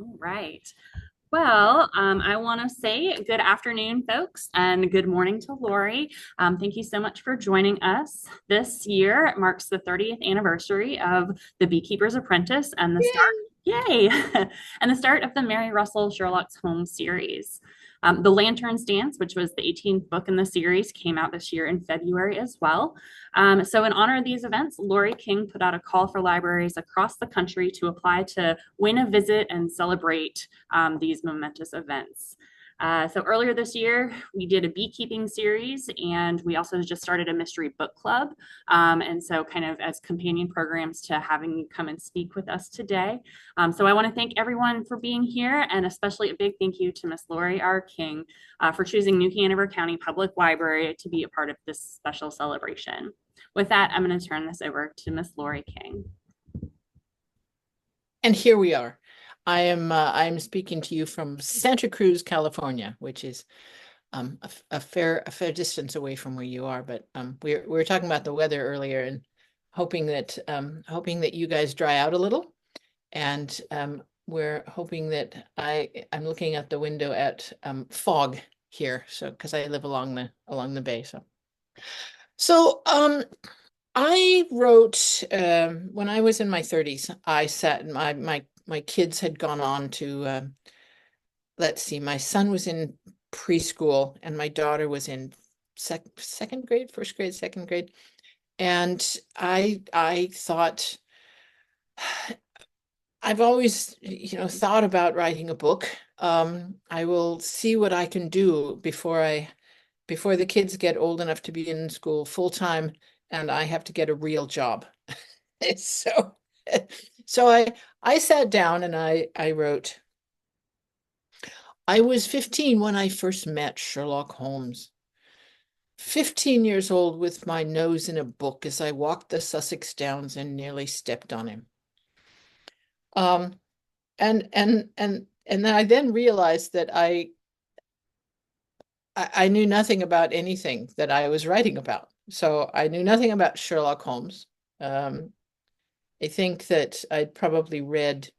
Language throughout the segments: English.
All right. Well, I want to say good afternoon, folks, and good morning to Lori. Thank you so much for joining us. This year marks the 30th anniversary of The Beekeeper's Apprentice and the start, Yay! yay, and the start of the Mary Russell Sherlock Holmes series. The Lantern's Dance, which was the 18th book in the series, came out this year in February as well. So, in honor of these events, Lori King put out a call for libraries across the country to apply to win a visit and celebrate these momentous events. So earlier this year, we did a beekeeping series, and we also just started a mystery book club. And so, kind of as companion programs to having you come and speak with us today. So, I want to thank everyone for being here, and especially a big thank you to Miss Laurie R. King for choosing New Hanover County Public Library to be a part of this special celebration. With that, I'm going to turn this over to Miss Laurie King. And here we are. I am speaking to you from Santa Cruz, California, which is a fair distance away from where you are. But we were talking about the weather earlier and hoping that you guys dry out a little. And we're hoping that I'm looking out the window at fog here, so because I live along the bay. So I wrote when I was in my 30s. I sat my kids had gone on to let's see, my son was in preschool and my daughter was in second grade, first grade, second grade. And I thought, I've always, thought about writing a book. I will see what I can do before the kids get old enough to be in school full time and I have to get a real job. So so I sat down and I wrote. I was 15 when I first met Sherlock Holmes. 15 years old with my nose in a book as I walked the Sussex Downs and nearly stepped on him. Um, and then I then realized that I knew nothing about anything that I was writing about. So I knew nothing about Sherlock Holmes. I think that I'd probably read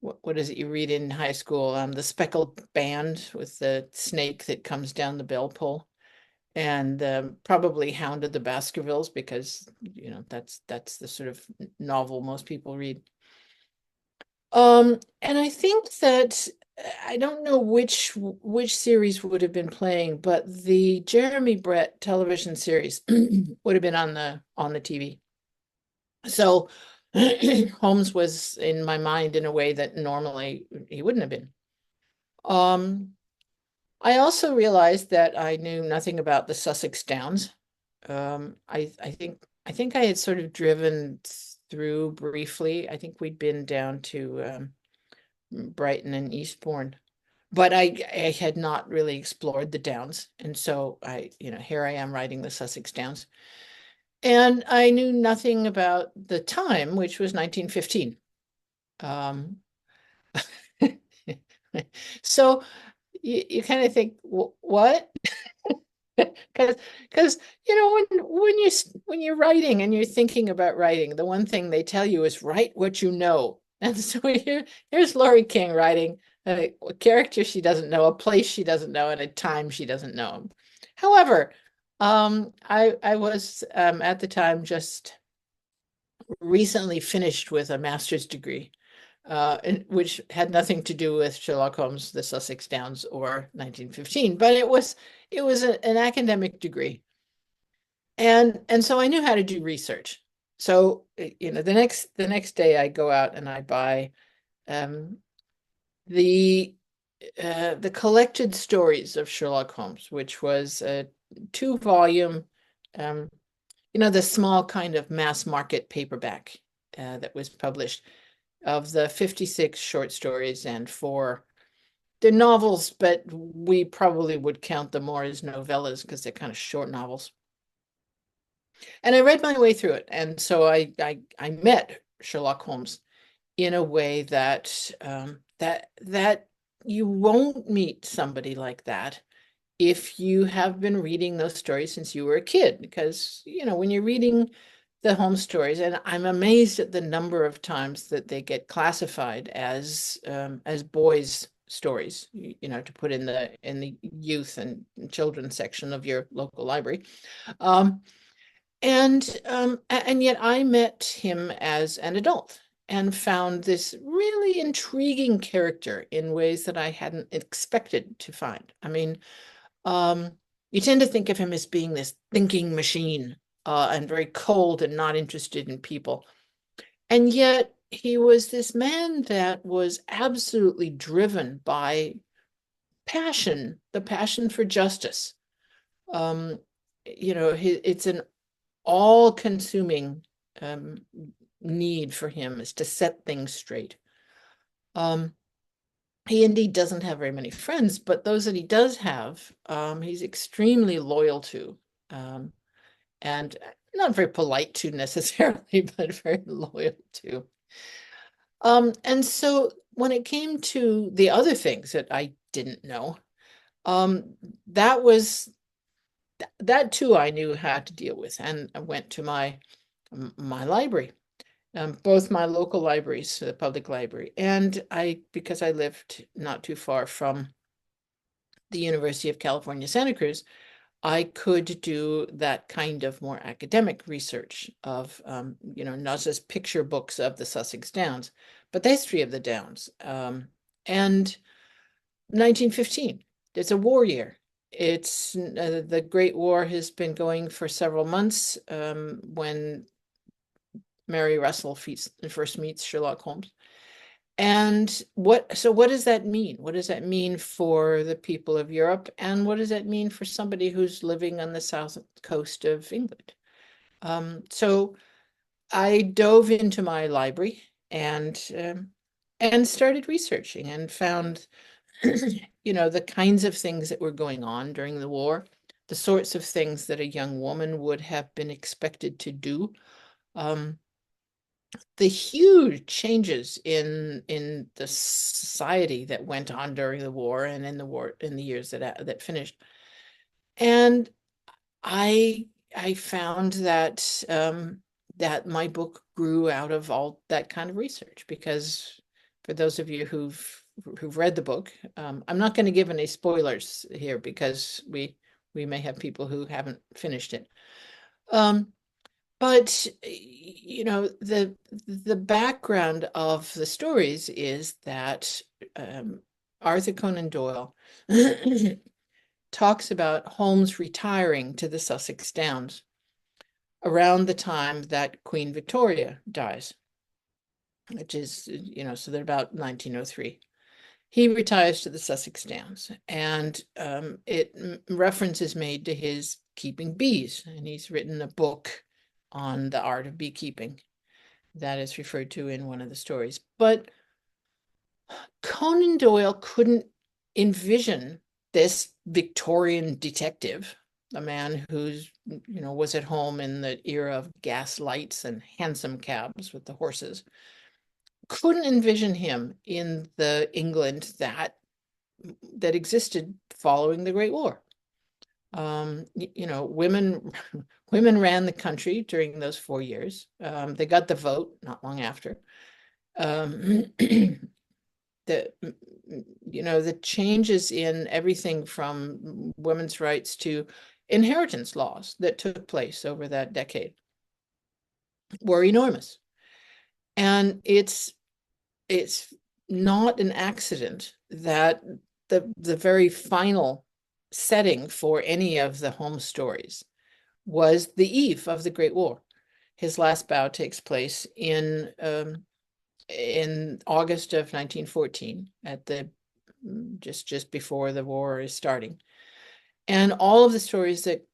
what is it you read in high school? The Speckled Band with the snake that comes down the bell pull, and probably Hound of the Baskervilles because that's the sort of novel most people read. And I think that I don't know which series would have been playing, but the Jeremy Brett television series would have been on the TV. So Holmes was in my mind in a way that normally he wouldn't have been. I also realized that I knew nothing about the Sussex Downs. I think I had sort of driven through briefly. I think we'd been down to Brighton and Eastbourne, but I had not really explored the Downs, and so here I am writing the Sussex Downs, and I knew nothing about the time, which was 1915. Um, so you kind of think, what? Because when you're writing and you're thinking about writing, the one thing they tell you is write what you know. And so here's Laurie King writing a character she doesn't know, a place she doesn't know, and a time she doesn't know. However, I was at the time just recently finished with a master's degree, which had nothing to do with Sherlock Holmes, the Sussex Downs, or 1915, but an academic degree, and so I knew how to do research. So the next day I go out and I buy um, the collected stories of Sherlock Holmes, which was a 2-volume, the small kind of mass market paperback that was published of the 56 short stories and 4. They're novels, but we probably would count them more as novellas because they're kind of short novels. And I read my way through it, and so I met Sherlock Holmes in a way that that you won't meet somebody like that if you have been reading those stories since you were a kid, because when you're reading the home stories, and I'm amazed at the number of times that they get classified as boys' stories, you know, to put in the youth and children's section of your local library. Um, and yet I met him as an adult and found this really intriguing character in ways that I hadn't expected to find. I mean, um, you tend to think of him as being this thinking machine, and very cold and not interested in people. And yet he was this man that was absolutely driven by passion, the passion for justice. Um, it's an all-consuming um, need for him is to set things straight. Um, he indeed doesn't have very many friends, but those that he does have, he's extremely loyal to, um, and not very polite to necessarily, but very loyal to. And so when it came to the other things that I didn't know, um, that was that too I knew how to deal with, and I went to my library, both my local libraries, the public library, and because I lived not too far from the University of California, Santa Cruz, I could do that kind of more academic research of, not just picture books of the Sussex Downs, but the history of the Downs. And 1915, it's a war year. It's the Great War has been going for several months, when Mary Russell first meets Sherlock Holmes. And what does that mean? What does that mean for the people of Europe? And what does that mean for somebody who's living on the south coast of England? So I dove into my library and started researching and found, the kinds of things that were going on during the war, the sorts of things that a young woman would have been expected to do. The huge changes in the society that went on during the war and in the years that finished. And I found that my book grew out of all that kind of research, because for those of you who've read the book, I'm not going to give any spoilers here because we may have people who haven't finished it. But the background of the stories is that Arthur Conan Doyle talks about Holmes retiring to the Sussex Downs around the time that Queen Victoria dies, which is, so they're about 1903. He retires to the Sussex Downs, and reference is made to his keeping bees, and he's written a book on the art of beekeeping that is referred to in one of the stories. But Conan Doyle couldn't envision this Victorian detective, a man who's, was at home in the era of gas lights and hansom cabs with the horses, couldn't envision him in the England that existed following the Great War. Women ran the country during those 4 years. They got the vote not long after. The changes in everything from women's rights to inheritance laws that took place over that decade were enormous. And it's not an accident that the very final setting for any of the Holmes stories was the eve of the Great War. His last bow takes place in August of 1914, at the just before the war is starting. And all of the stories that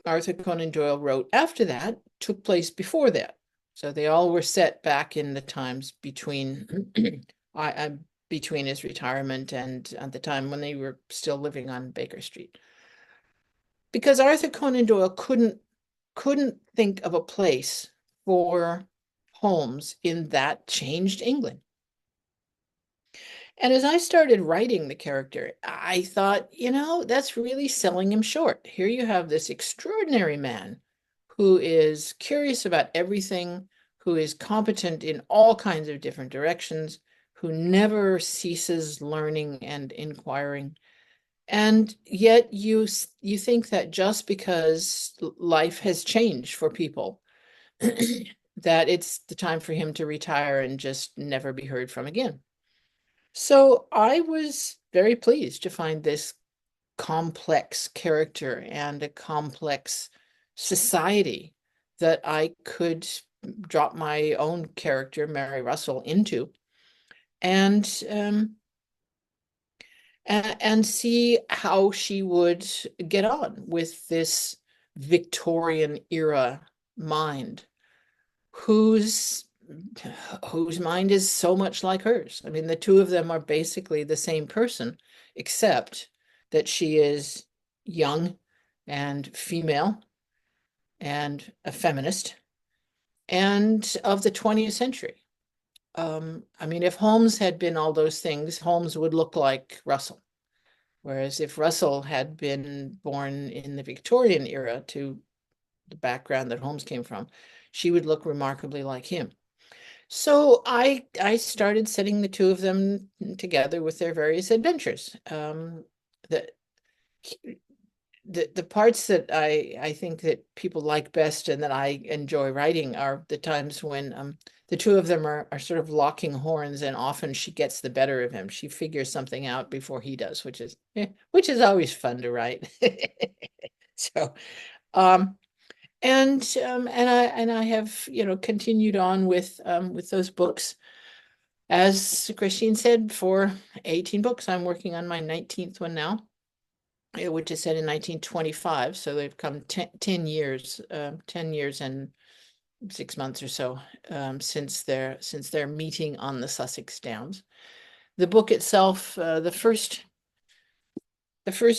Arthur Conan Doyle wrote after that took place before that. So they all were set back in the times between between his retirement and at the time when they were still living on Baker Street. Because Arthur Conan Doyle couldn't think of a place for Holmes in that changed England. And as I started writing the character, I thought, that's really selling him short. Here you have this extraordinary man who is curious about everything, who is competent in all kinds of different directions, who never ceases learning and inquiring. And yet you think that just because life has changed for people, that it's the time for him to retire and just never be heard from again. So I was very pleased to find this complex character and a complex society that I could drop my own character, Mary Russell, into, and see how she would get on with this Victorian era mind, whose mind is so much like hers. I mean, the two of them are basically the same person, except that she is young and female and a feminist and of the 20th century. I mean, if Holmes had been all those things, Holmes would look like Russell. Whereas if Russell had been born in the Victorian era, to the background that Holmes came from, she would look remarkably like him. So I started setting the two of them together with their various adventures. The the parts that I think that people like best and that I enjoy writing are the times when the two of them are sort of locking horns, and often she gets the better of him. She figures something out before he does, which is always fun to write. So and I have, continued on with those books. As Christine said, for 18 books. I'm working on my 19th one now, which is set in 1925. So they've come 10 years, 10 years and 6 months or so since their meeting on the Sussex Downs. The book itself, the first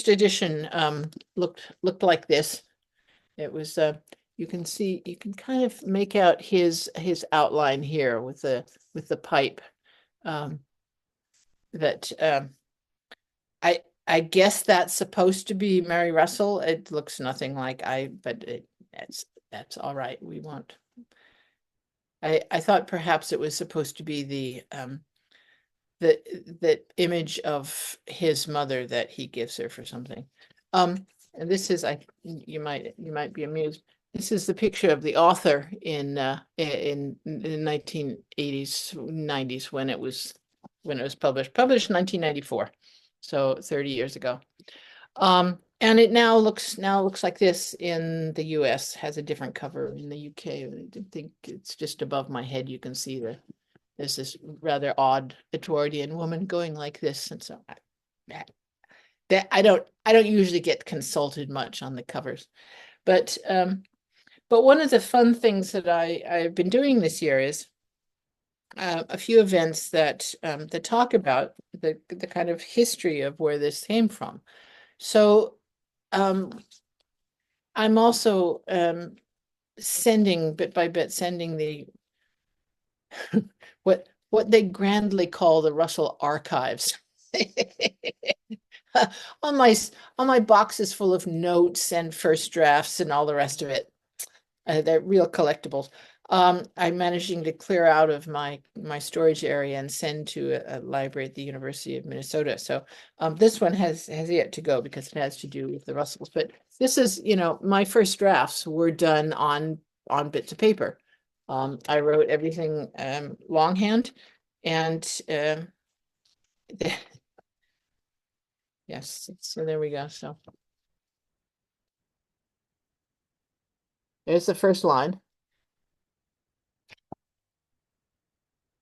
edition looked like this. It was you can kind of make out his outline here with the pipe. That I guess that's supposed to be Mary Russell. It looks nothing like but that's all right. We won't. I thought perhaps it was supposed to be the image of his mother that he gives her for something. And this is, you might be amused. This is the picture of the author in the 1980s, 90s, when it was published in 1994, so 30 years ago. And it now looks like this in the US. Has a different cover in the UK. I think it's just above my head. You can see there's this rather odd Edwardian woman going like this, and so I don't usually get consulted much on the covers, but one of the fun things that I've been doing this year is a few events that talk about the kind of history of where this came from. So I'm also sending bit by bit, sending the what they grandly call the Russell archives on my boxes full of notes and first drafts and all the rest of it. They're real collectibles. I'm managing to clear out of my storage area and send to a library at the University of Minnesota. So this one has yet to go because it has to do with the Russells. But this is, my first drafts were done on bits of paper. I wrote everything longhand, and yes, so there we go. So there's the first line,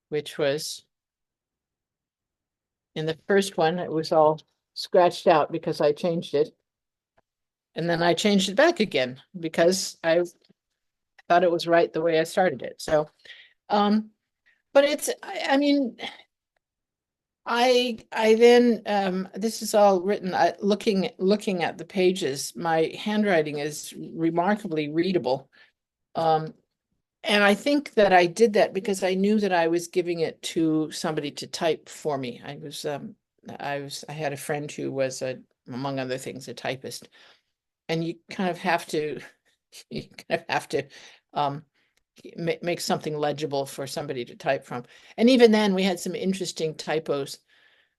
which was in the first one. It was all scratched out because I changed it. And then I changed it back again because I thought it was right the way I started it. So, but it's, I mean, I then, this is all written, looking at the pages, my handwriting is remarkably readable. And I think that I did that because I knew that I was giving it to somebody to type for me. I had a friend who was among other things, a typist. And you kind of have to you kind of have to make something legible for somebody to type from. And even then, we had some interesting typos.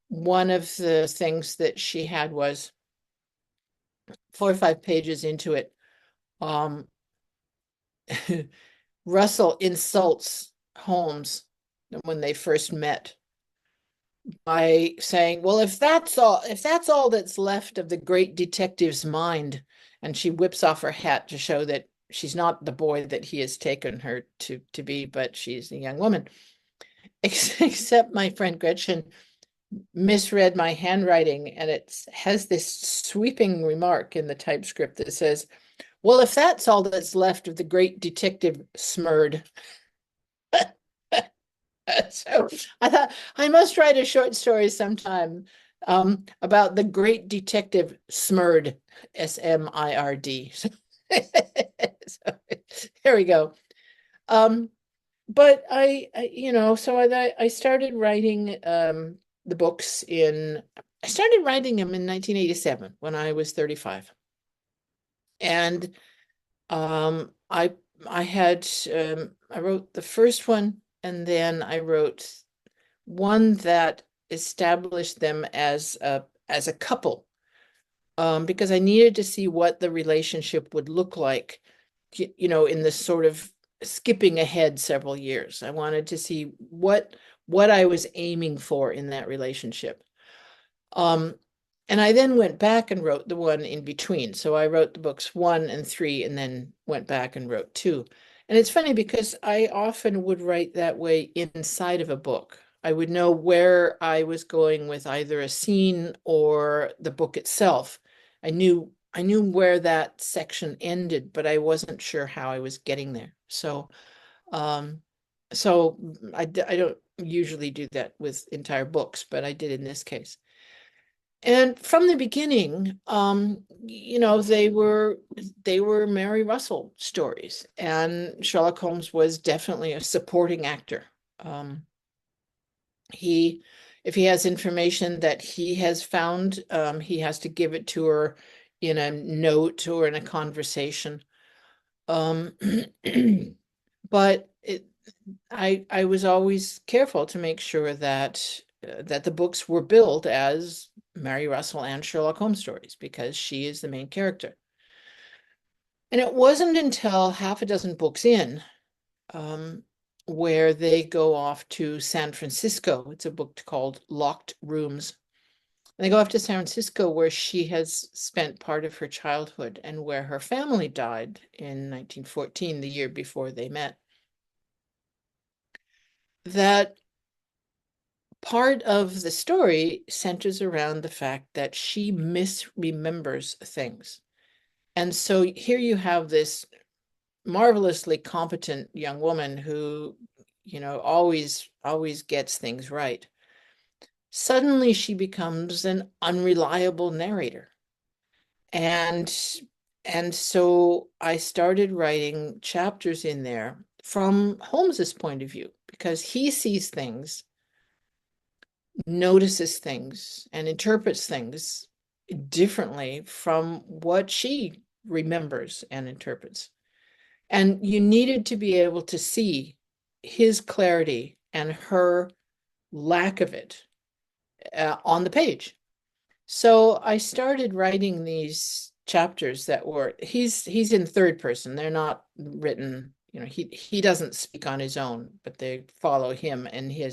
One of the things that she had was 4 or 5 pages into it. Russell insults Holmes when they first met by saying, well, if that's all that's left of the great detective's mind, and she whips off her hat to show that she's not the boy that he has taken her to be, but she's a young woman. Except my friend Gretchen misread my handwriting, and it has this sweeping remark in the typescript that says, well, if that's all that's left of the great detective Smurd. So I thought I must write a short story sometime about the great detective Smurd, Smird. So there we go. But so I started writing the books I started writing them in 1987 when I was 35. And I wrote the first one, and then I wrote one that established them as a couple, because I needed to see what the relationship would look like, in this sort of skipping ahead several years. I wanted to see what I was aiming for in that relationship. And I then went back and wrote the one in between. So I wrote the books 1 and 3, and then went back and wrote 2. And it's funny because I often would write that way inside of a book. I would know where I was going with either a scene or the book itself. I knew where that section ended, but I wasn't sure how I was getting there. So I don't usually do that with entire books, but I did in this case. And from the beginning, they were Mary Russell stories, and Sherlock Holmes was definitely a supporting actor. If he has information that he has found, he has to give it to her in a note or in a conversation. But I was always careful to make sure that the books were billed as Mary Russell and Sherlock Holmes stories, because she is the main character. And it wasn't until half a dozen books in, where they go off to San Francisco. It's a book called Locked Rooms. And they go off to San Francisco, where she has spent part of her childhood and where her family died in 1914, the year before they met. That part of the story centers around the fact that she misremembers things. And so here you have this marvelously competent young woman who, always gets things right. Suddenly she becomes an unreliable narrator. And so I started writing chapters in there from Holmes's point of view, because he sees things, notices things, and interprets things differently from what she remembers and interprets. And you needed to be able to see his clarity and her lack of it on the page. So I started writing these chapters that were, he's in third person. They're not written, he doesn't speak on his own, but they follow him and he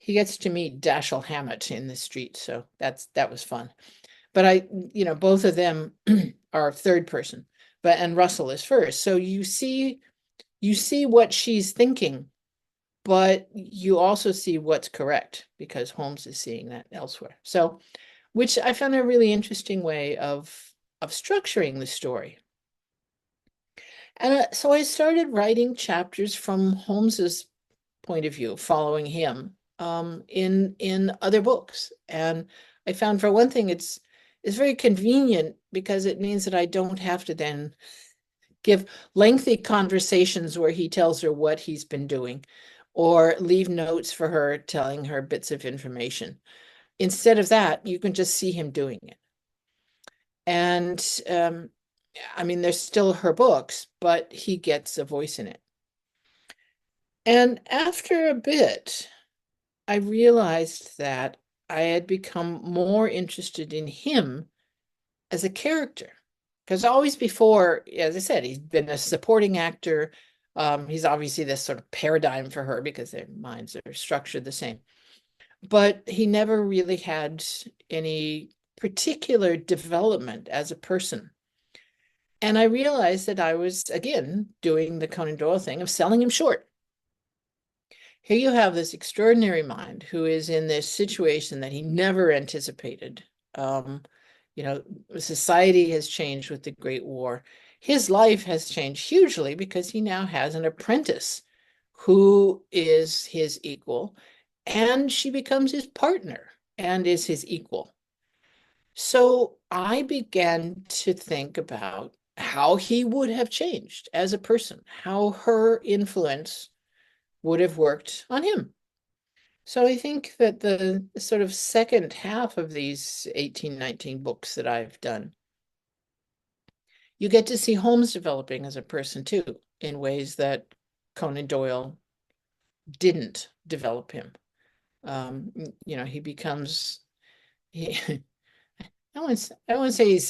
gets to meet Dashiell Hammett in the street. So that was fun. But both of them are third person, and Russell is first. So you see what she's thinking, but you also see what's correct, because Holmes is seeing that elsewhere. So, which I found a really interesting way of structuring the story. And so I started writing chapters from Holmes's point of view, following him in other books. And I found, for one thing, it's very convenient, because it means that I don't have to then give lengthy conversations where he tells her what he's been doing, or leave notes for her telling her bits of information. Instead of that, you can just see him doing it. And I mean, they're still her books, but he gets a voice in it. And after a bit, I realized that I had become more interested in him as a character. Because always before, as I said, he's been a supporting actor. He's obviously this sort of paradigm for her because their minds are structured the same. But he never really had any particular development as a person. And I realized that I was, again, doing the Conan Doyle thing of selling him short. Here you have this extraordinary mind who is in this situation that he never anticipated. Um, Society has changed with the Great War. His life has changed hugely because he now has an apprentice who is his equal, and she becomes his partner and is his equal. So I began to think about how he would have changed as a person, how her influence would have worked on him. So I think that the sort of second half of these 1819 books that I've done, you get to see Holmes developing as a person too, in ways that Conan Doyle didn't develop him. He becomes he, I won't say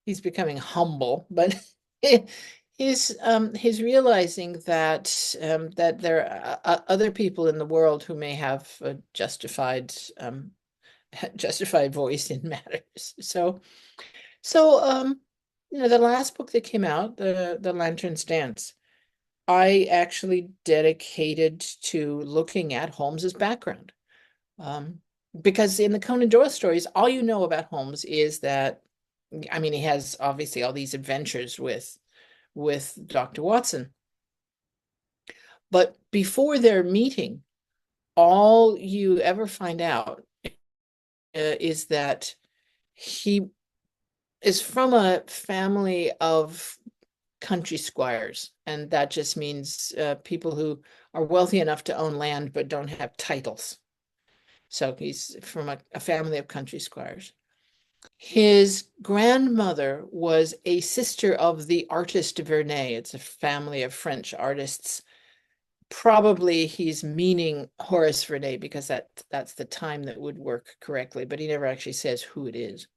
he's becoming humble, but he's realizing that there are other people in the world who may have a justified voice in matters. So the last book that came out, the Lantern's Dance, I actually dedicated to looking at Holmes's background. Um, because in the Conan Doyle stories, all you know about Holmes is that, I mean, he has obviously all these adventures with Dr. Watson. But before their meeting, all you ever find out is that he is from a family of country squires, and that just means people who are wealthy enough to own land but don't have titles. So he's from a family of country squires. His grandmother was a sister of the artist Vernet. It's a family of French artists. Probably he's meaning Horace Vernet because that's the time that would work correctly, but he never actually says who it is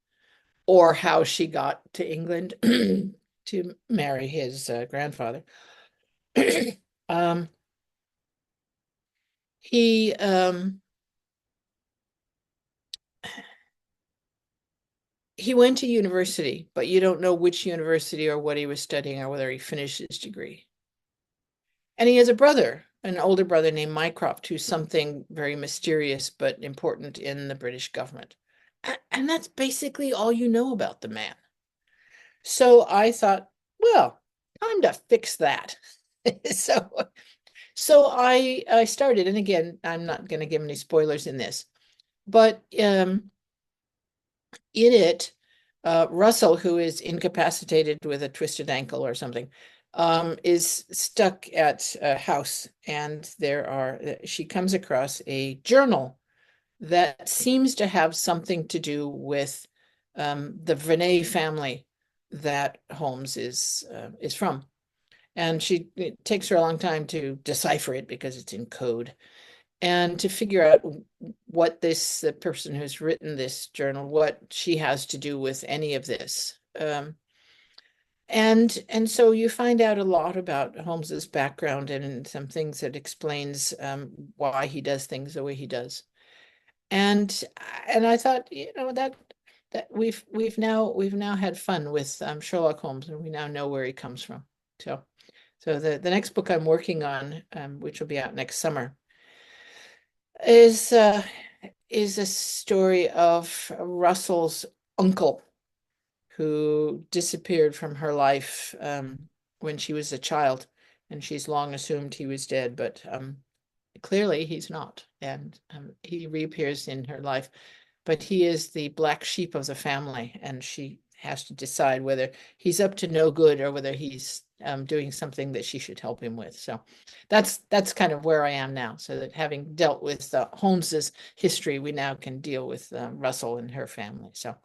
or how she got to England to marry his grandfather. um, he he went to university, but you don't know which university or what he was studying or whether he finished his degree. And he has a brother, an older brother named Mycroft, who's something very mysterious but important in the British government. And that's basically all you know about the man. So I thought, well, time to fix that. so so I started, and again, I'm not going to give any spoilers in this, but in it, Russell, who is incapacitated with a twisted ankle or something, is stuck at a house, and she comes across a journal that seems to have something to do with the Vernet family that Holmes is from. And it takes her a long time to decipher it because it's in code and to figure out what the person who's written this journal, what she has to do with any of this. And so you find out a lot about Holmes's background and some things that explains why he does things the way he does. And I thought, that we've now had fun with Sherlock Holmes, and we now know where he comes from. So the next book I'm working on, which will be out next summer, is a story of Russell's uncle who disappeared from her life when she was a child, and she's long assumed he was dead, but clearly he's not, and he reappears in her life, but he is the black sheep of the family, and she has to decide whether he's up to no good or whether he's doing something that she should help him with. So that's kind of where I am now, so that having dealt with Holmes's history, we now can deal with Russell and her family. So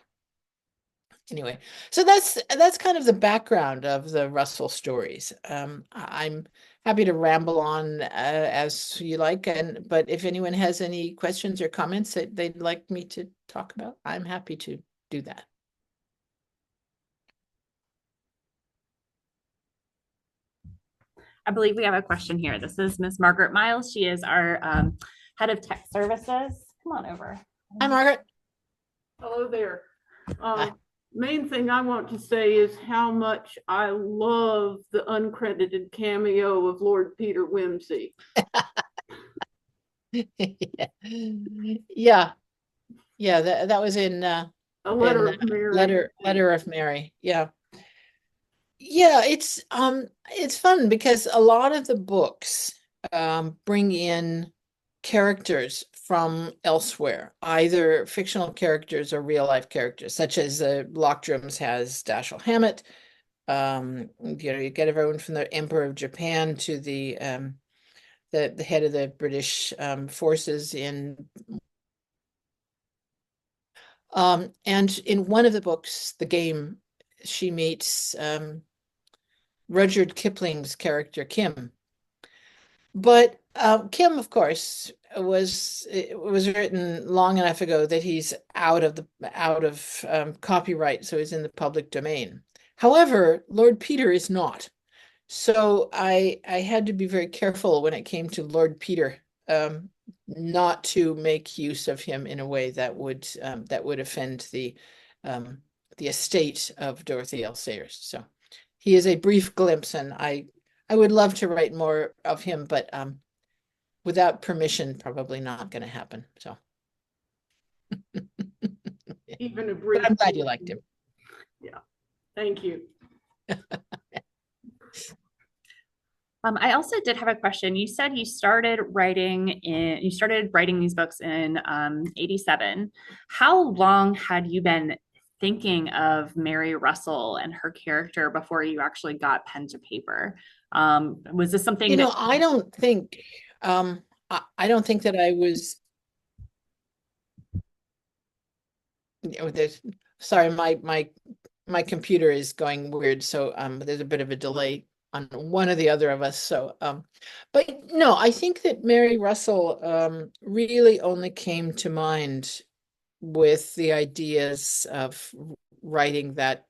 anyway, so that's kind of the background of the Russell stories. I'm happy to ramble on as you like, but if anyone has any questions or comments that they'd like me to talk about, I'm happy to do that. I believe we have a question here. This is Miss Margaret Miles. She is our head of tech services. Come on over. Hi, Margaret. Hello there. Hi. Main thing I want to say is how much I love the uncredited cameo of Lord Peter Wimsey. Yeah, yeah, that was in A letter of Mary. letter of Mary. Yeah. Yeah, it's fun because a lot of the books bring in characters from elsewhere, either fictional characters or real life characters, such as Lockdrums has Dashiell Hammett. You get everyone from the Emperor of Japan to the head of the British forces in and in one of the books, the game, she meets Rudyard Kipling's character Kim. But Kim, of course, it was written long enough ago that he's out of copyright, so he's in the public domain. However, Lord Peter is not. So I had to be very careful when it came to Lord Peter, not to make use of him in a way that would offend the estate of Dorothy L. Sayers. So he is a brief glimpse, and I would love to write more of him, but without permission, probably not going to happen. So Even a brief. but I'm glad you liked him. Yeah, thank you. I also did have a question. You said you started writing these books in 87. How long had you been thinking of Mary Russell and her character before you actually got pen to paper? Was this something that I don't think I don't think that I was sorry, my computer is going weird, so there's a bit of a delay on one or the other of us. So but no, I think that Mary Russell really only came to mind with the ideas of writing that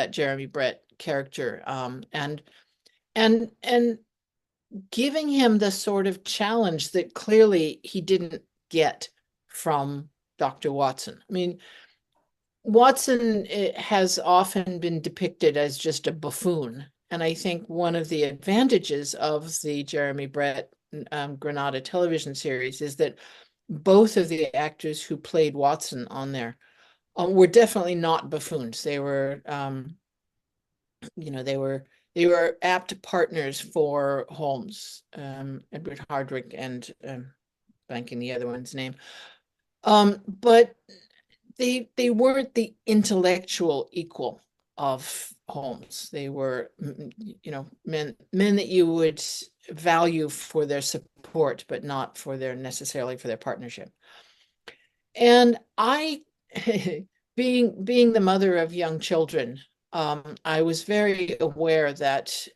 Jeremy Brett character, and giving him the sort of challenge that clearly he didn't get from Dr. Watson. I mean, Watson has often been depicted as just a buffoon. And I think one of the advantages of the Jeremy Brett Granada television series is that both of the actors who played Watson on there were definitely not buffoons. They were, they were apt partners for Holmes, Edward Hardwicke and blanking the other one's name. But they weren't the intellectual equal of Holmes. They were, men that you would value for their support, but not for necessarily for their partnership. And I, being the mother of young children, I was very aware that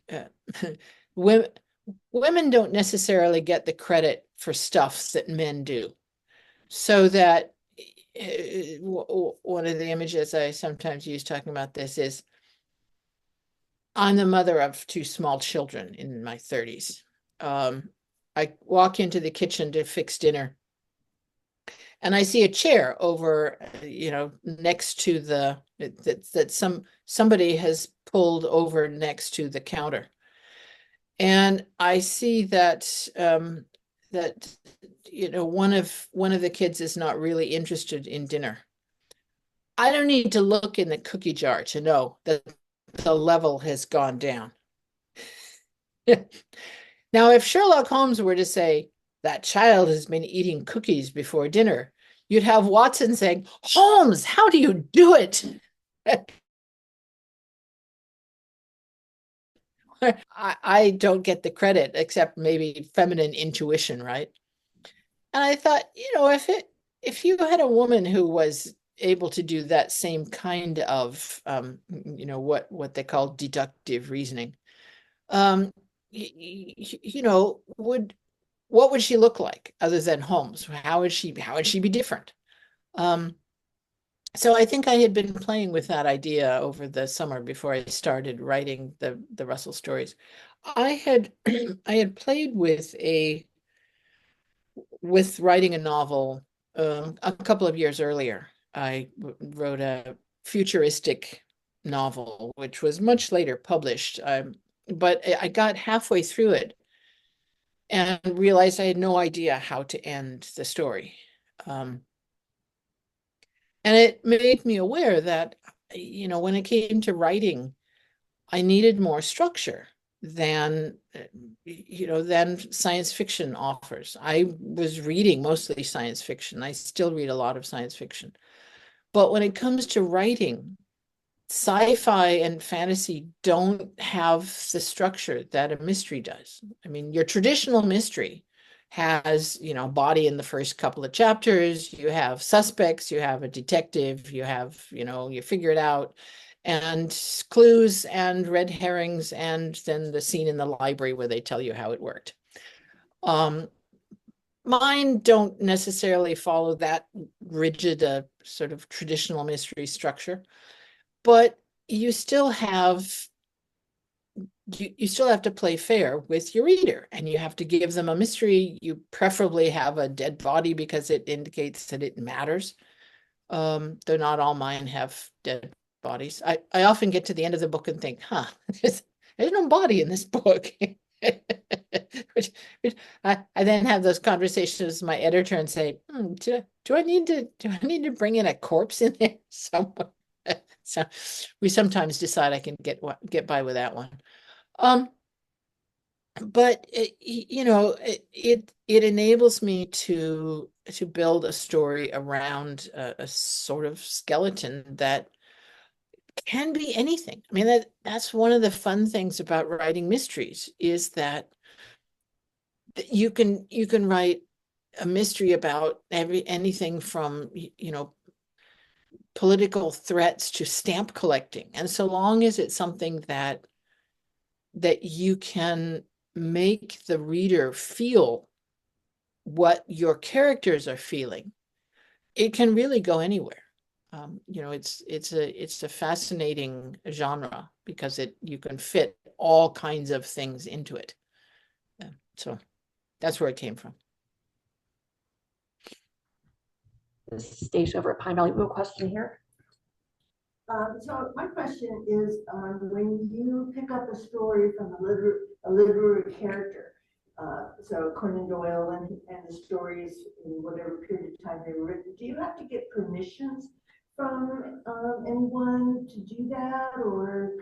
women don't necessarily get the credit for stuff that men do. So that one of the images I sometimes use talking about this is I'm the mother of two small children in my 30s. I walk into the kitchen to fix dinner, and I see a chair over, next to that somebody has pulled over next to the counter, and I see that one of the kids is not really interested in dinner. I don't need to look in the cookie jar to know that the level has gone down. Now, if Sherlock Holmes were to say that child has been eating cookies before dinner, you'd have Watson saying, Holmes, how do you do it? I don't get the credit except maybe feminine intuition, right? And I thought, if you had a woman who was able to do that same kind of, what they call deductive reasoning. What would she look like other than Holmes? How would she be different? So I think I had been playing with that idea over the summer before I started writing the Russell stories. I had I had played with writing a novel a couple of years earlier. I wrote a futuristic novel, which was much later published. But I got halfway through it and realized I had no idea how to end the story. And it made me aware that, when it came to writing, I needed more structure than science fiction offers. I was reading mostly science fiction. I still read a lot of science fiction. But when it comes to writing, sci-fi and fantasy don't have the structure that a mystery does. I mean, your traditional mystery has, body in the first couple of chapters, you have suspects, you have a detective, you have, you figure it out, and clues and red herrings, and then the scene in the library where they tell you how it worked. Mine don't necessarily follow that rigid sort of traditional mystery structure, but you still have to play fair with your reader, and you have to give them a mystery. You preferably have a dead body because it indicates that it matters. Though not all mine have dead bodies. I often get to the end of the book and think, there's no body in this book. which I then have those conversations with my editor and say, do I need to bring in a corpse in there somewhere? So we sometimes decide I can get by with that one. But it enables me to build a story around a sort of skeleton that can be anything. I mean, that's one of the fun things about writing mysteries, is that you can write a mystery about anything from, political threats to stamp collecting. And so long as it's something that you can make the reader feel what your characters are feeling, it can really go anywhere. It's a fascinating genre because you can fit all kinds of things into it. So that's where it came from. This stage over at Pine Valley. We have a question here. So my question is, when you pick up a story from a literary character, so Conan Doyle and the stories in whatever period of time they were written, do you have to get permissions from anyone to do that, or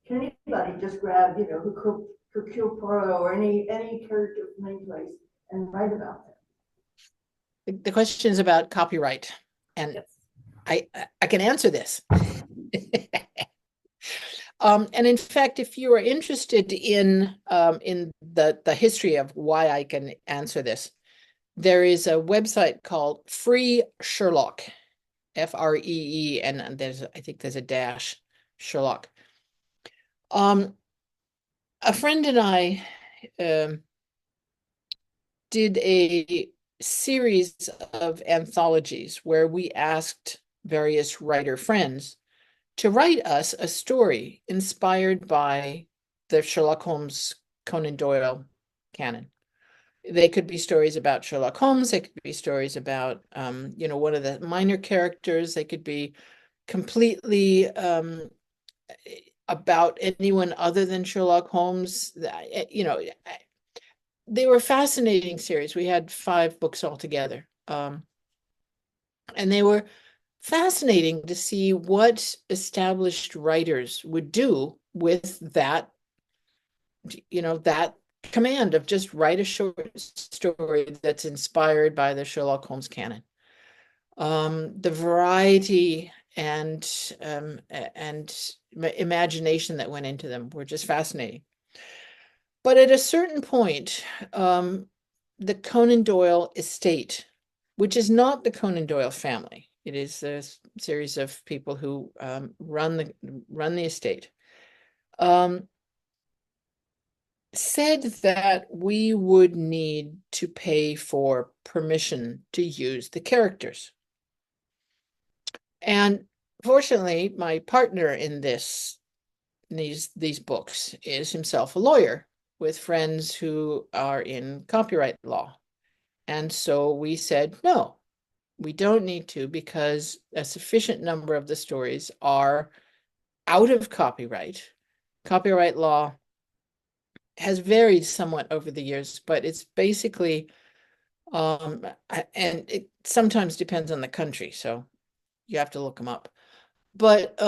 can anybody just grab, Hercule Poirot or any character from any place and write about them? The question is about copyright, and yes. I can answer this. And in fact, if you are interested in the history of why I can answer this, there is a website called Free Sherlock, FREE, and I think there's a dash, Sherlock. A friend and I did a series of anthologies where we asked various writer friends to write us a story inspired by the Sherlock Holmes, Conan Doyle canon. They could be stories about Sherlock Holmes. They could be stories about, one of the minor characters. They could be completely about anyone other than Sherlock Holmes. They were fascinating series. We had 5 books altogether. And they were fascinating to see what established writers would do with that, that command of just write a short story that's inspired by the Sherlock Holmes canon. The variety and imagination that went into them were just fascinating. But at a certain point, the Conan Doyle estate, which is not the Conan Doyle family, It is a series of people who run the estate. Said that we would need to pay for permission to use the characters. And fortunately, my partner in these books is himself a lawyer with friends who are in copyright law. And so we said, no, we don't need to, because a sufficient number of the stories are out of copyright. Copyright law has varied somewhat over the years, but it's basically, and it sometimes depends on the country, so you have to look them up. But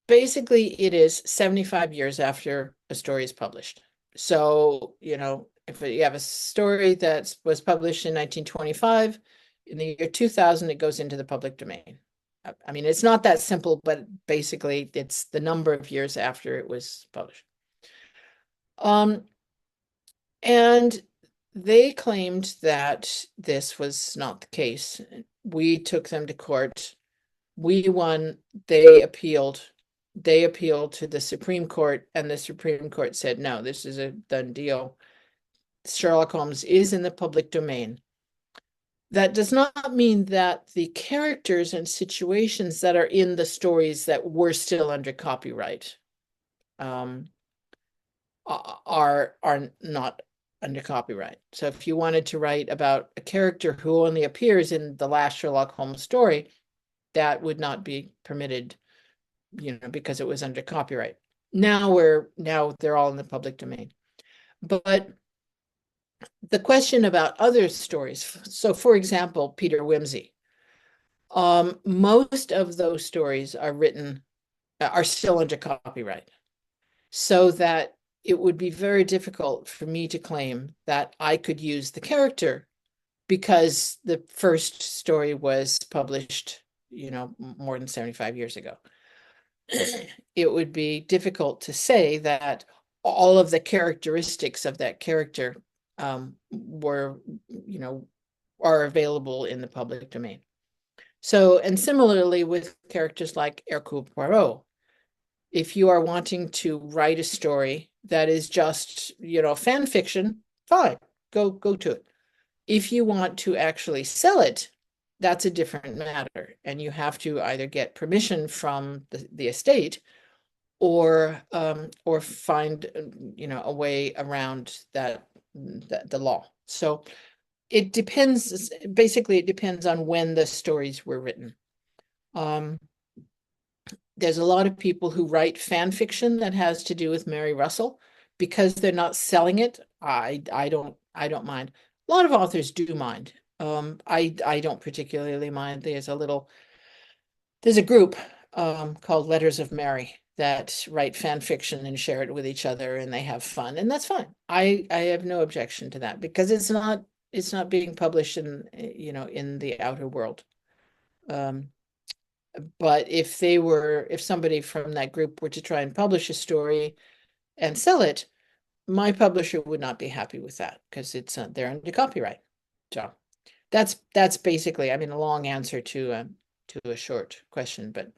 basically, it is 75 years after a story is published. So, if you have a story that was published in 1925, in the year 2000, it goes into the public domain. I mean, it's not that simple, but basically, it's the number of years after it was published. And they claimed that this was not the case. We took them to court. We won. They appealed. They appealed to the Supreme Court, and the Supreme Court said, no, this is a done deal. Sherlock Holmes is in the public domain. That does not mean that the characters and situations that are in the stories that were still under copyright are not under copyright. So if you wanted to write about a character who only appears in the last Sherlock Holmes story, that would not be permitted, because it was under copyright. Now they're all in the public domain. But the question about other stories, so for example, Peter Wimsey, most of those stories are still under copyright, so that it would be very difficult for me to claim that I could use the character because the first story was published, more than 75 years ago. It would be difficult to say that all of the characteristics of that character are available in the public domain. So, and similarly with characters like Hercule Poirot, if you are wanting to write a story that is just, fan fiction, fine, go to it. If you want to actually sell it, that's a different matter, and you have to either get permission from the estate or find a way around the law. So it depends. Basically, it depends on when the stories were written. There's a lot of people who write fan fiction that has to do with Mary Russell because they're not selling it. I don't mind. A lot of authors do mind. I don't particularly mind. There's a group called Letters of Mary that write fan fiction and share it with each other, and they have fun, and that's fine. I have no objection to that because it's not being published in the outer world. But if somebody from that group were to try and publish a story and sell it, my publisher would not be happy with that because they're under copyright. So that's basically, a long answer to a short question, but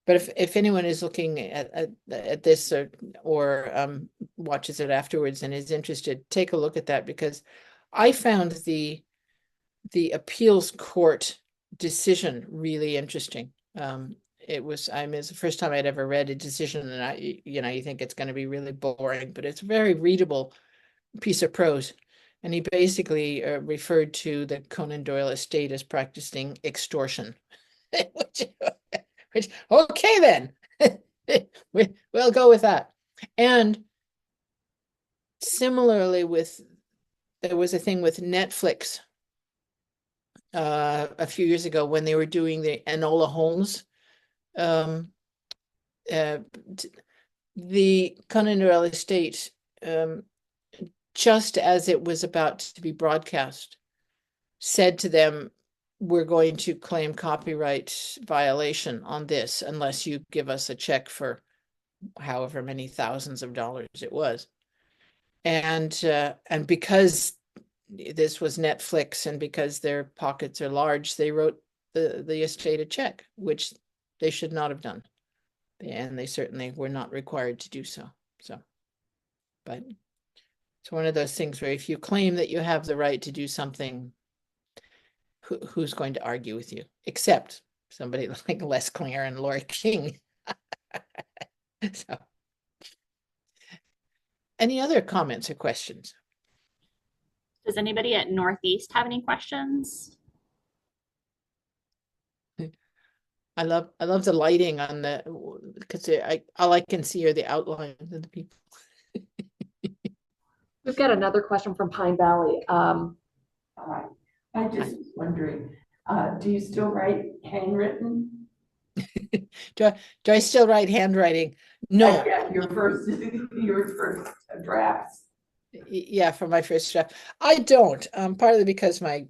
if anyone is looking at this or watches it afterwards and is interested, take a look at that, because I found the appeals court decision really interesting. It's the first time I'd ever read a decision, and you think it's going to be really boring, but it's a very readable piece of prose. And he basically referred to the Conan Doyle estate as practicing extortion, which okay then, we'll go with that. And similarly, there was a thing with Netflix a few years ago when they were doing the Enola Holmes. The Conan Doyle estate, just as it was about to be broadcast, said to them, we're going to claim copyright violation on this unless you give us a check for however many thousands of dollars it was. And because this was Netflix, and because their pockets are large, they wrote the estate a check, which they should not have done. And they certainly were not required to do so. So, but it's one of those things where if you claim that you have the right to do something, who's going to argue with you? Except somebody like Les Klinger and Laurie King. So, any other comments or questions? Does anybody at Northeast have any questions? I love the lighting on the, because all I can see are the outlines of the people. We've got another question from Pine Valley. All right. I just was wondering, do you still write handwritten? Do I still write handwriting? No. Yeah, your first drafts. Yeah, for my first draft. I don't. Partly because my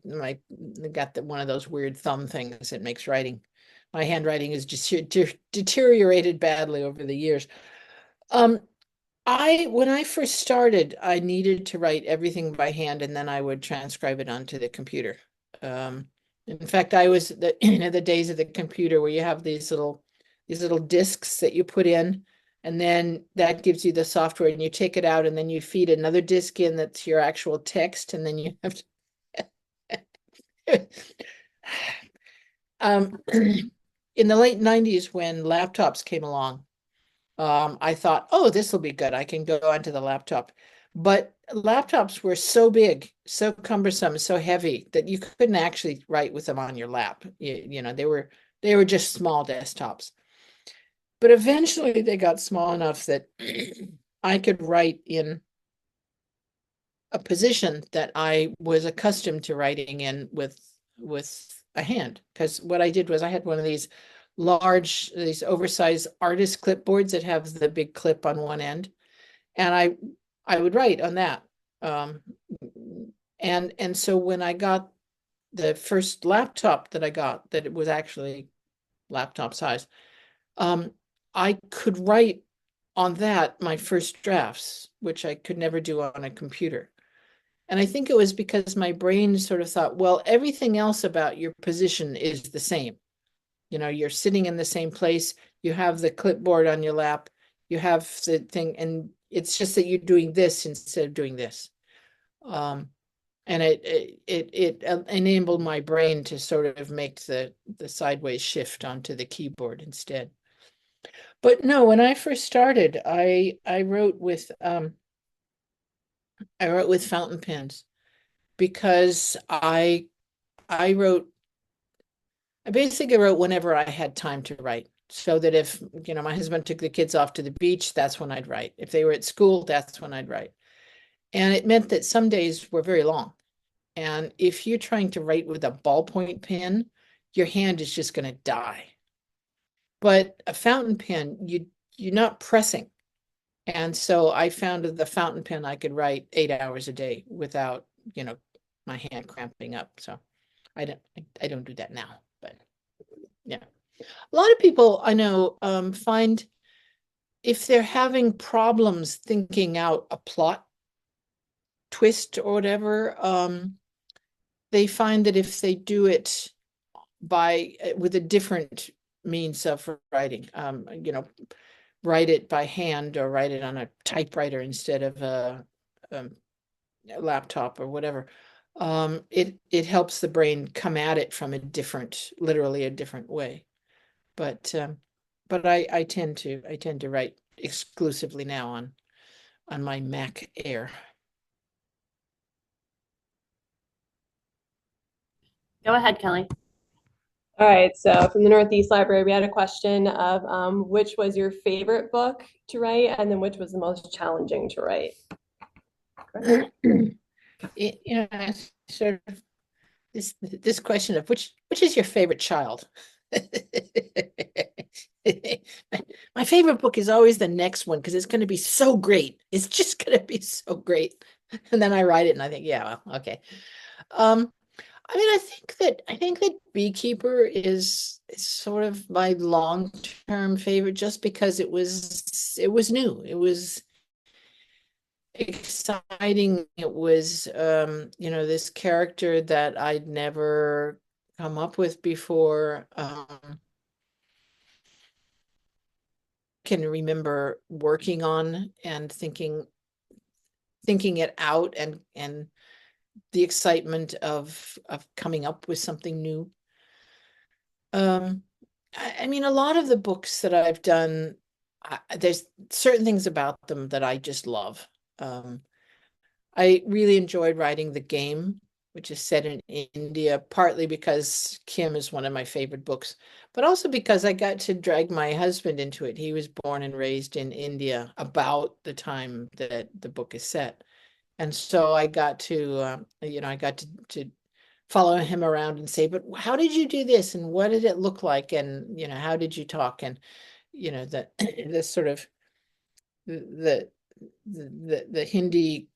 got one of those weird thumb things that makes writing. My handwriting is just deteriorated badly over the years. When I first started, I needed to write everything by hand, and then I would transcribe it onto the computer. In fact, I was the days of the computer where you have these little discs that you put in, and then that gives you the software, and you take it out, and then you feed another disc in that's your actual text, and then you have to in the late 90s, when laptops came along, I thought, oh, this will be good. I can go onto the laptop. But laptops were so big, so cumbersome, so heavy that you couldn't actually write with them on your lap. You know, they were just small desktops. But eventually they got small enough that I could write in a position that I was accustomed to writing in with a hand. Because what I did was I had one of these oversized artist clipboards that have the big clip on one end, and I would write on that. And so when I got the first laptop that I got, that it was actually laptop size, I could write on that my first drafts, which I could never do on a computer. And I think it was because my brain sort of thought, well, everything else about your position is the same. You know, you're sitting in the same place, you have the clipboard on your lap, you have the thing, and it's just that you're doing this instead of doing this. And it enabled my brain to sort of make the sideways shift onto the keyboard instead. But no, when I first started, I wrote with fountain pens, because I basically wrote whenever I had time to write, so that if, you know, my husband took the kids off to the beach, that's when I'd write. If they were at school, that's when I'd write. And it meant that some days were very long. And if you're trying to write with a ballpoint pen, your hand is just going to die. But a fountain pen, you're not pressing. And so I found that the fountain pen, I could write 8 hours a day without, you know, my hand cramping up. So I don't do that now, but yeah. A lot of people I know find if they're having problems thinking out a plot twist or whatever, they find that if they do it with a different means of writing, you know, write it by hand or write it on a typewriter instead of a laptop or whatever, it helps the brain come at it from literally a different way. But I tend to write exclusively now on my Mac Air. Go ahead, Kelly. All right, so from the Northeast Library, we had a question of which was your favorite book to write, and then which was the most challenging to write? You know, sort of this question of which is your favorite child? My favorite book is always the next one, because it's going to be so great. It's just going to be so great. And then I write it and I think, yeah, well, okay. I mean, I think that Beekeeper is sort of my long-term favorite, just because it was new. exciting it was, you know, this character that I'd never come up with before. Can remember working on and thinking it out, and the excitement of coming up with something new. I mean, a lot of the books that I've done, there's certain things about them that I just love. I really enjoyed writing The Game, which is set in India, partly because Kim is one of my favorite books, but also because I got to drag my husband into it. He was born and raised in India about the time that the book is set. And so I got to, you know, I got to follow him around and say, but how did you do this? And what did it look like? And, you know, how did you talk? And, you know, the sort of the Hindi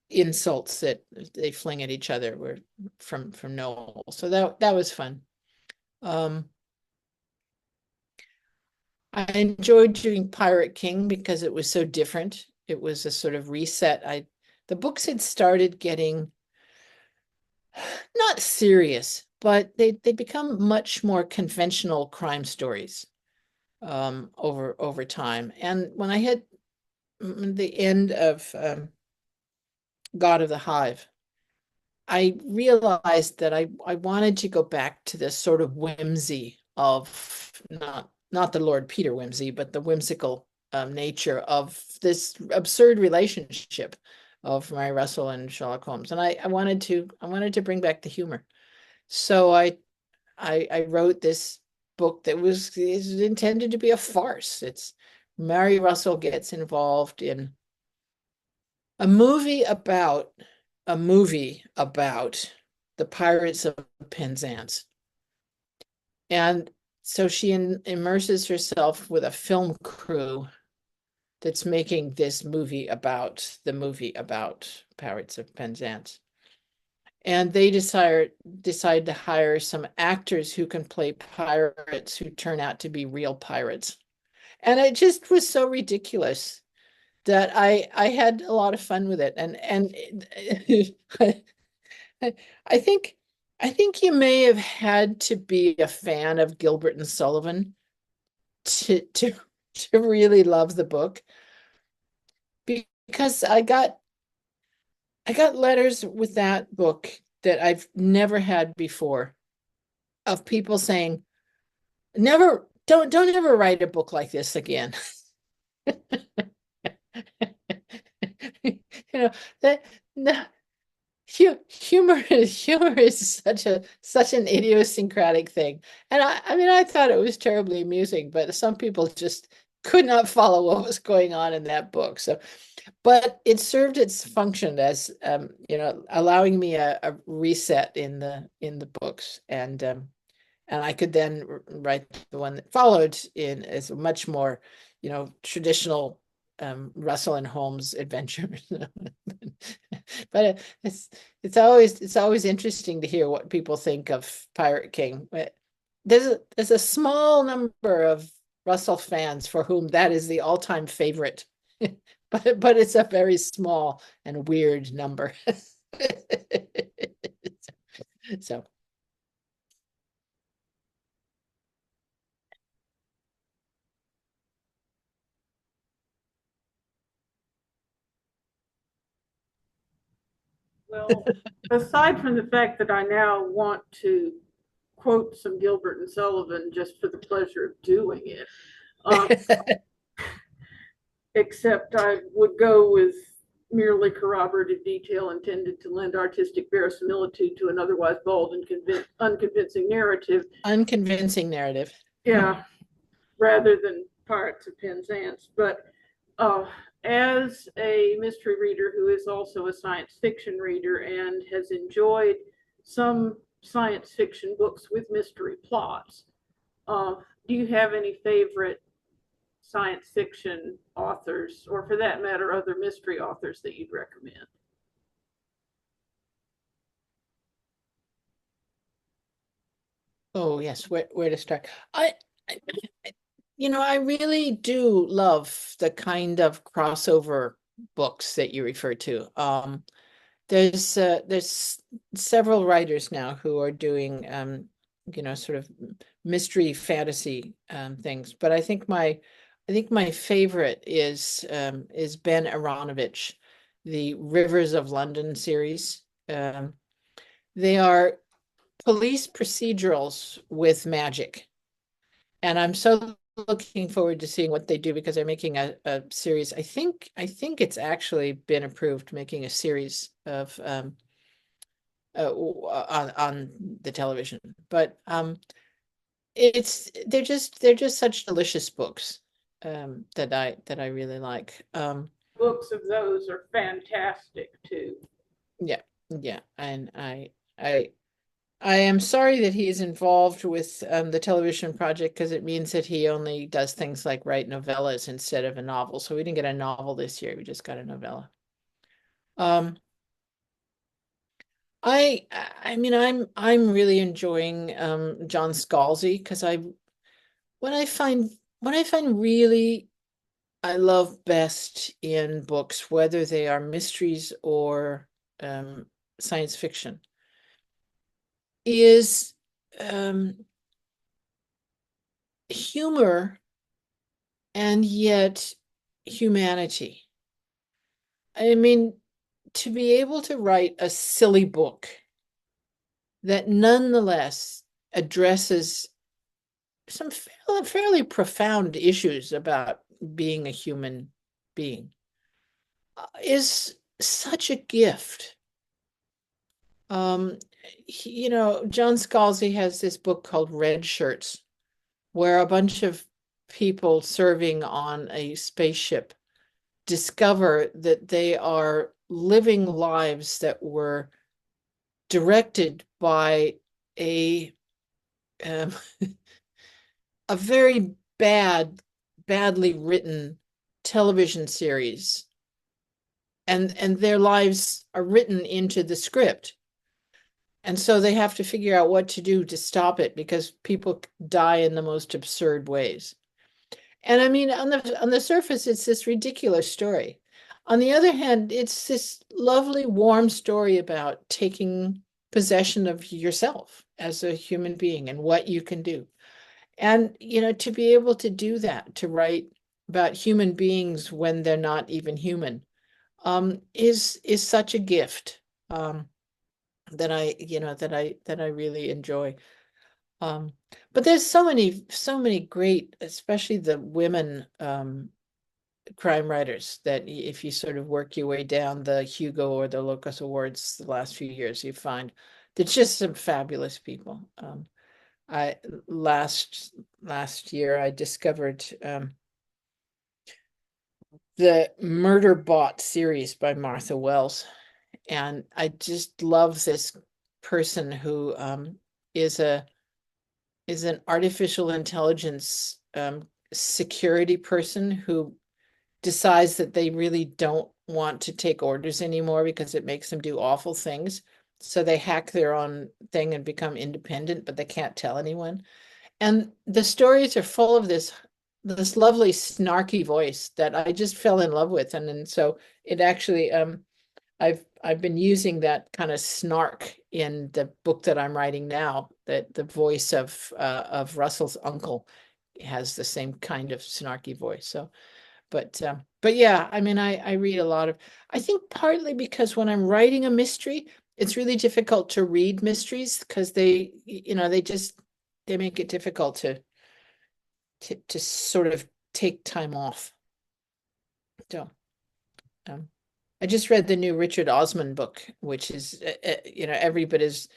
insults that they fling at each other were from Noel. So that was fun. I enjoyed doing Pirate King because it was so different. It was a sort of reset. The books had started getting not serious, but they become much more conventional crime stories over time. And when I hit the end of God of the Hive, I realized that I wanted to go back to this sort of whimsy of not the Lord Peter whimsy, but the whimsical nature of this absurd relationship of Mary Russell and Sherlock Holmes. And I wanted to bring back the humor. So I wrote this book that is intended to be a farce. It's Mary Russell gets involved in a movie about the Pirates of Penzance. And so she immerses herself with a film crew that's making this movie about Pirates of Penzance. And they decide to hire some actors who can play pirates who turn out to be real pirates. And it just was so ridiculous that I had a lot of fun with it. And I think you may have had to be a fan of Gilbert and Sullivan to really love the book, because I got letters with that book that I've never had before, of people saying, don't ever write a book like this again. You know, that no, humor is such an idiosyncratic thing. And I mean, I thought it was terribly amusing, but some people just could not follow what was going on in that book. So, but it served its function as, you know, allowing me a reset in the books, and I could then write the one that followed in as a much more, you know, traditional Russell and Holmes adventure. But it's always interesting to hear what people think of Pirate King. But there's a small number of Russell fans for whom that is the all-time favorite. But it's a very small and weird number. So Well, aside from the fact that I now want to quote some Gilbert and Sullivan just for the pleasure of doing it, except I would go with merely corroborative detail intended to lend artistic verisimilitude to an otherwise bald and unconvincing narrative. Unconvincing narrative. Yeah, rather than Pirates of Penzance. But as a mystery reader who is also a science fiction reader and has enjoyed some science fiction books with mystery plots, do you have any favorite science fiction authors, or for that matter, other mystery authors that you'd recommend? Oh yes, where to start? You know, I really do love the kind of crossover books that you refer to. There's several writers now who are doing sort of mystery fantasy things, but I think my favorite is Ben Aronovich, the Rivers of London series. They are police procedurals with magic, and I'm so looking forward to seeing what they do because they're making a series. I think it's actually been approved, making a series of on the television. But they're just such delicious books that I really like. Books of those are fantastic too. Yeah, and I am sorry that he's involved with the television project because it means that he only does things like write novellas instead of a novel. So we didn't get a novel this year. We just got a novella. I mean, I'm really enjoying John Scalzi because what I find really I love best in books, whether they are mysteries or science fiction, is humor and yet humanity. I mean, to be able to write a silly book that nonetheless addresses some fairly profound issues about being a human being is such a gift. John Scalzi has this book called Red Shirts, where a bunch of people serving on a spaceship discover that they are living lives that were directed by a a very badly written television series, and their lives are written into the script. And so they have to figure out what to do to stop it because people die in the most absurd ways. And I mean, on the surface, it's this ridiculous story. On the other hand, it's this lovely, warm story about taking possession of yourself as a human being and what you can do. And, to be able to do that, to write about human beings when they're not even human, is such a gift. That I really enjoy. But there's so many great, especially the women crime writers, that if you sort of work your way down the Hugo or the Locus Awards the last few years, you find there's just some fabulous people. I last year I discovered the Murder Bot series by Martha Wells. And I just love this person who is an artificial intelligence security person who decides that they really don't want to take orders anymore because it makes them do awful things. So they hack their own thing and become independent, but they can't tell anyone. And the stories are full of this lovely snarky voice that I just fell in love with. And so it actually I've been using that kind of snark in the book that I'm writing now, that the voice of Russell's uncle has the same kind of snarky voice. So, but yeah, I mean, I read a lot of, I think partly because when I'm writing a mystery, it's really difficult to read mysteries because they make it difficult to sort of take time off. So, I just read the new Richard Osman book, which is, every bit as,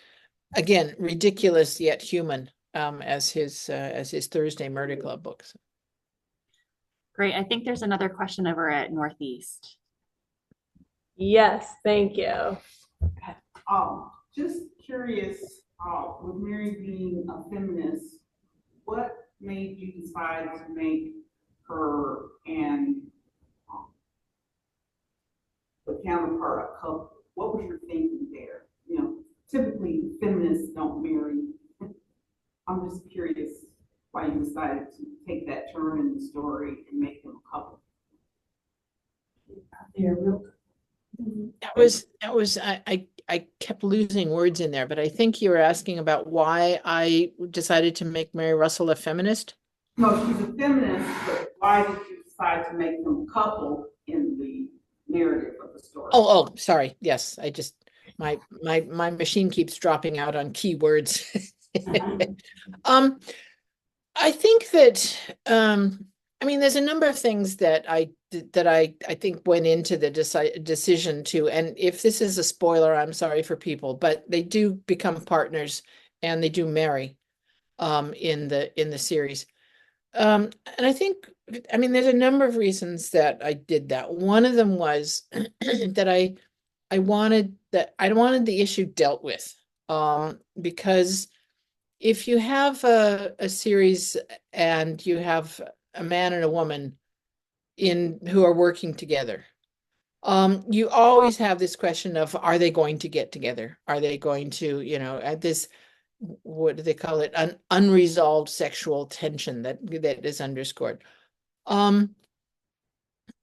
again, ridiculous yet human as his Thursday Murder Club books. Great. I think there's another question over at Northeast. Yes, thank you. Just curious, with Mary being a feminist, what made you decide to make her and the counterpart a couple? What was your thinking there? Typically feminists don't marry. I'm just curious why you decided to take that turn in the story and make them a couple. They're real. I kept losing words in there, but I think you were asking about why I decided to make Mary Russell a feminist. No, she's a feminist, but why did you decide to make them a couple in the narrative of the story? Oh, sorry. Yes, I just my machine keeps dropping out on keywords. I think that I mean, there's a number of things that I think went into the decision to, and if this is a spoiler, I'm sorry for people, but they do become partners and they do marry in the series. And I think, I mean, there's a number of reasons that I did that. One of them was that I wanted the issue dealt with, because if you have a series and you have a man and a woman who are working together, you always have this question of, are they going to get together? Are they going to, at this, what do they call it? An unresolved sexual tension that is underscored. And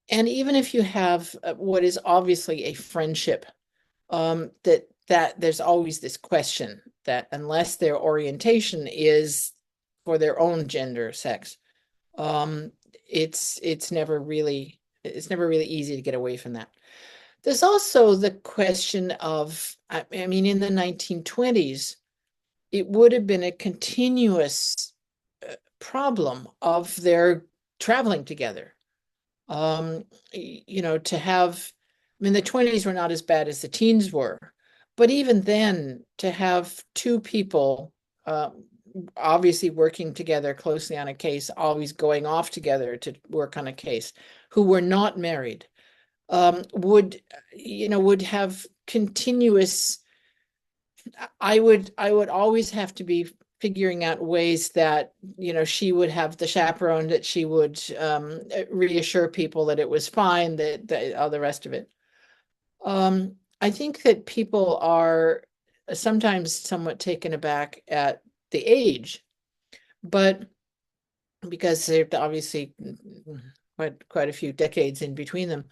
even if you have what is obviously a friendship, that there's always this question that unless their orientation is for their own gender, sex, it's never really easy to get away from that. There's also the question of, I mean, in the 1920s, it would have been a continuous problem of their traveling together. To have, I mean, the 20s were not as bad as the teens were, but even then, to have two people obviously working together closely on a case, always going off together to work on a case, who were not married, would have continuous. I would always have to be figuring out ways that, she would have the chaperone, that she would reassure people that it was fine, that all the rest of it. I think that people are sometimes somewhat taken aback at the age, but because they're obviously quite a few decades in between them.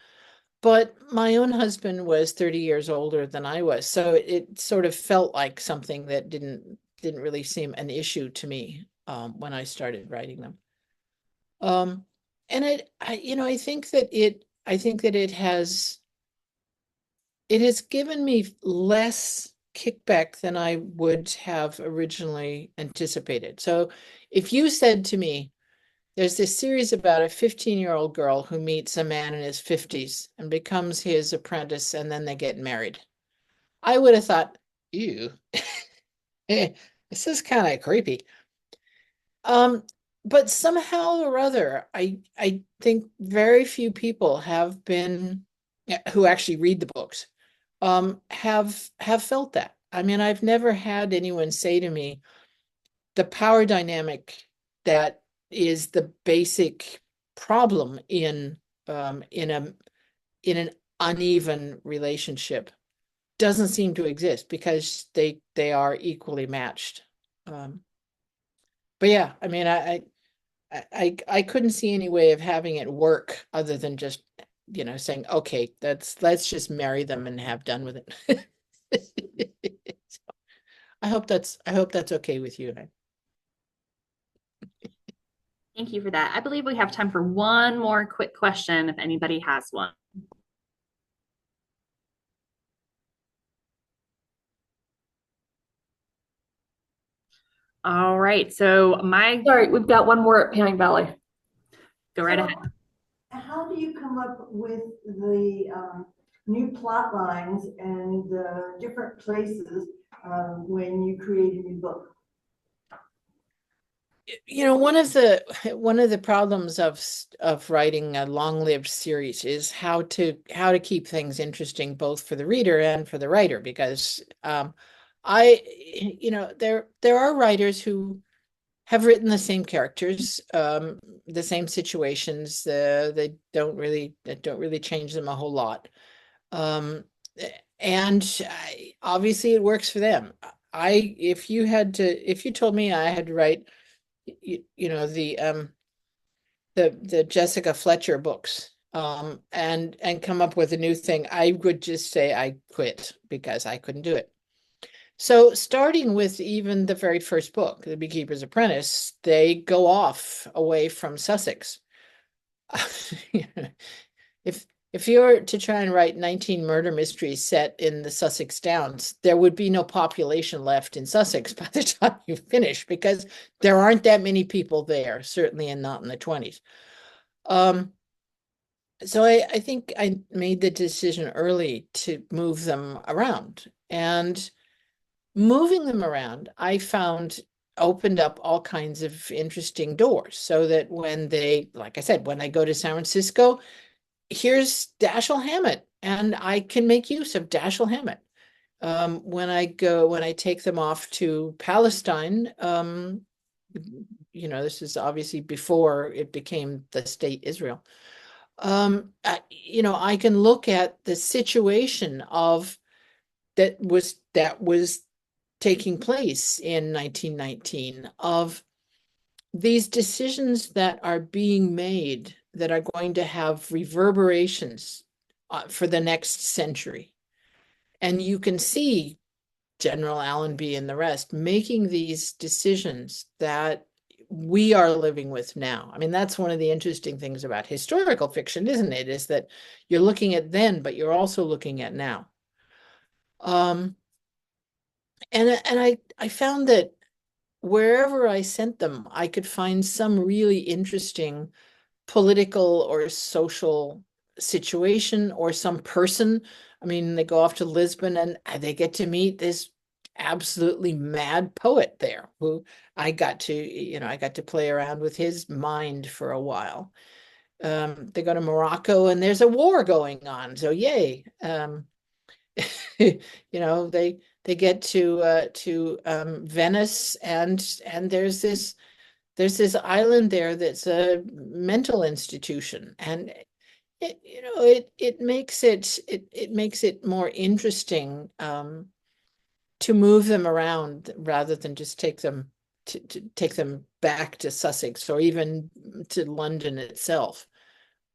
But my own husband was 30 years older than I was, so it sort of felt like something that didn't really seem an issue to me when I started writing them. And I think that it has given me less kickback than I would have originally anticipated. So if you said to me, there's this series about a 15-year-old girl who meets a man in his 50s and becomes his apprentice, and then they get married, I would have thought, ew, this is kind of creepy. But somehow or other, I think very few people who actually read the books have felt that. I mean, I've never had anyone say to me, the power dynamic that is the basic problem in an uneven relationship doesn't seem to exist, because they are equally matched. But yeah, I mean, I couldn't see any way of having it work other than just, saying, okay, let's just marry them and have done with it. So I hope that's okay with you. Thank you for that. I believe we have time for one more quick question if anybody has one. All right, so Sorry, we've got one more at Panning Valley. Go right ahead. How do you come up with the new plot lines and the different places when you create a new book? One of the problems of writing a long-lived series is how to keep things interesting, both for the reader and for the writer, because there are writers who have written the same characters, the same situations. They don't really change them a whole lot, and obviously it works for them. If you told me I had to write, the Jessica Fletcher books, and come up with a new thing, I would just say I quit because I couldn't do it. So starting with even the very first book, The Beekeeper's Apprentice, they go off away from Sussex. If you were to try and write 19 murder mysteries set in the Sussex Downs, there would be no population left in Sussex by the time you finish, because there aren't that many people there, certainly, and not in the 20s. So I think I made the decision early to move them around, and moving them around, I found opened up all kinds of interesting doors, so that when they, like I said, when I go to San Francisco, here's Dashiell Hammett, and I can make use of Dashiell Hammett. When I take them off to Palestine, this is obviously before it became the state Israel. I can look at the situation of that was taking place in 1919, of these decisions that are being made that are going to have reverberations for the next century. And you can see General Allenby and the rest making these decisions that we are living with now. I mean, that's one of the interesting things about historical fiction, isn't it? Is that you're looking at then, but you're also looking at now. And I found that wherever I sent them, I could find some really interesting political or social situation or some person. I mean, they go off to Lisbon and they get to meet this absolutely mad poet there who I got to play around with his mind for a while. They go to Morocco and there's a war going on, so yay. They get to Venice, and there's this island there that's a mental institution, and it makes it more interesting to move them around rather than just take them back to Sussex or even to London itself.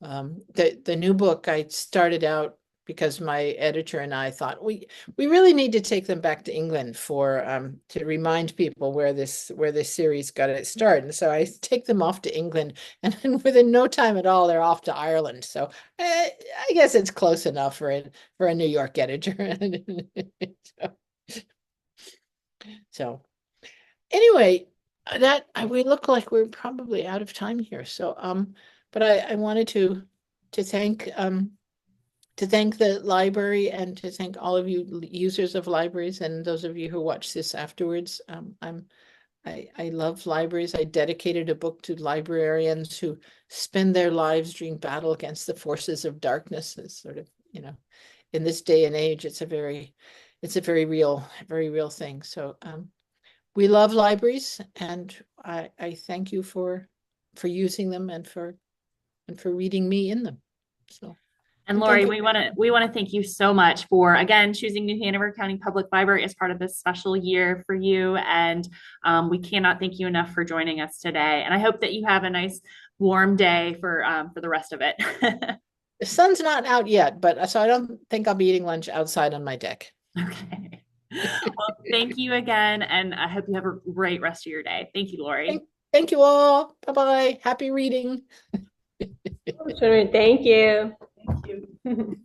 The new book, I started out because my editor and I thought we really need to take them back to England for to remind people where this series got its start. And so I take them off to England, and then within no time at all, they're off to Ireland. So I guess it's close enough for a New York editor. So anyway, that we look like we're probably out of time here. So but I wanted to thank the library and to thank all of you users of libraries and those of you who watch this afterwards. I love libraries. I dedicated a book to librarians who spend their lives during battle against the forces of darkness. It's sort of, in this day and age, it's a very real thing. So we love libraries, and I thank you for using them and for reading me in them. So. And Laurie, we want to thank you so much for, again, choosing New Hanover County Public Library as part of this special year for you. And we cannot thank you enough for joining us today. And I hope that you have a nice warm day for the rest of it. The sun's not out yet, so I don't think I'll be eating lunch outside on my deck. Okay. Well, thank you again. And I hope you have a great rest of your day. Thank you, Laurie. Thank you all. Bye-bye. Happy reading. Thank you. Thank you.